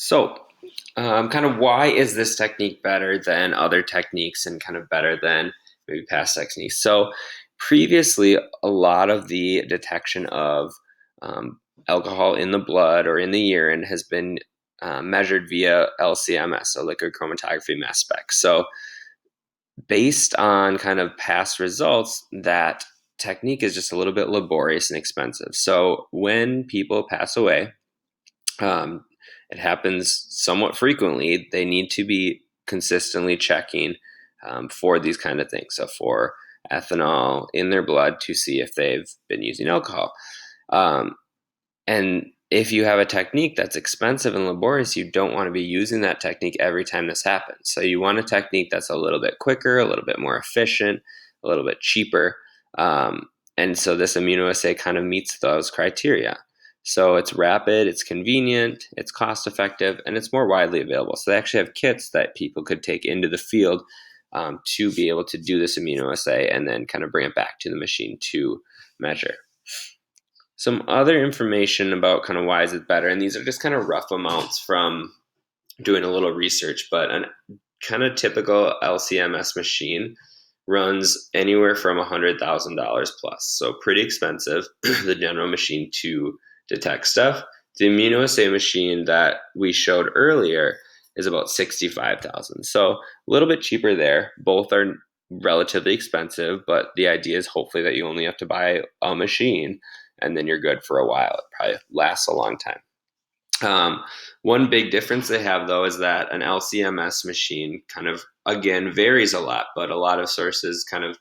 So, kind of why is this technique better than other techniques and kind of better than maybe past techniques? So, previously, a lot of the detection of alcohol in the blood or in the urine has been measured via LCMS, so liquid chromatography mass spec. So, based on kind of past results, that technique is just a little bit laborious and expensive. So, when people pass away, um, it happens somewhat frequently. They need to be consistently checking for these kind of things. So for ethanol in their blood to see if they've been using alcohol. Um, and if you have a technique that's expensive and laborious, you don't want to be using that technique every time this happens. So you want a technique that's a little bit quicker, a little bit more efficient, a little bit cheaper. Um, and so this immunoassay kind of meets those criteria. So it's rapid, it's convenient, it's cost effective, and it's more widely available. So they actually have kits that people could take into the field to be able to do this immunoassay and then kind of bring it back to the machine to measure. Some other information about kind of why is it better, and these are just kind of rough amounts from doing a little research, but a kind of typical LCMS machine runs anywhere from $100,000 plus, so pretty expensive, the general machine to detect stuff. The immunoassay machine that we showed earlier is about 65,000, so a little bit cheaper there. Both are relatively expensive, but the idea is hopefully that you only have to buy a machine and then you're good for a while. It probably lasts a long time. One big difference they have, though, is that an LCMS machine kind of, again, varies a lot, but a lot of sources kind of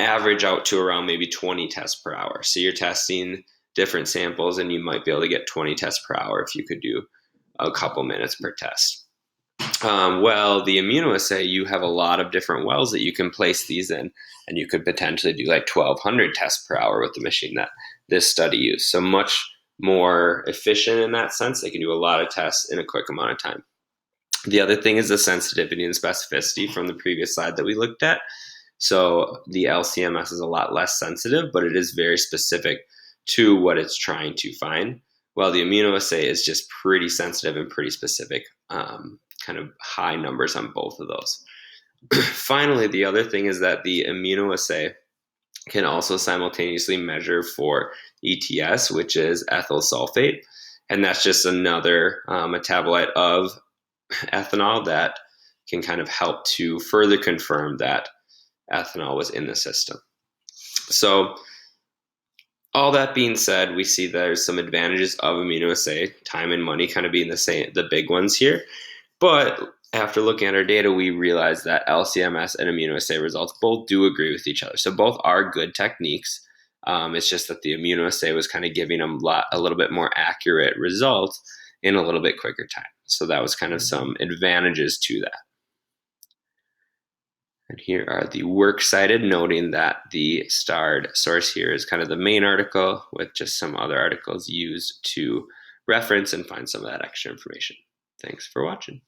average out to around maybe 20 tests per hour. So you're testing different samples, and you might be able to get 20 tests per hour if you could do a couple minutes per test. Well, the immunoassay, you have a lot of different wells that you can place these in, and you could potentially do like 1,200 tests per hour with the machine that this study used. So much more efficient in that sense. They can do a lot of tests in a quick amount of time. The other thing is the sensitivity and specificity from the previous slide that we looked at. So the LCMS is a lot less sensitive, but it is very specific to what it's trying to find. While the immunoassay is just pretty sensitive and pretty specific, kind of high numbers on both of those. Finally, the other thing is that the immunoassay can also simultaneously measure for ETS, which is ethyl sulfate. And that's just another metabolite of ethanol that can kind of help to further confirm that ethanol was in the system. So, all that being said, we see there's some advantages of immunoassay, time and money kind of being the big ones here. But after looking at our data, we realized that LCMS and immunoassay results both do agree with each other. So both are good techniques. It's just that the immunoassay was kind of giving them a little bit more accurate results in a little bit quicker time. So that was kind of some advantages to that. And here are the works cited, noting that the starred source here is kind of the main article with just some other articles used to reference and find some of that extra information. Thanks for watching.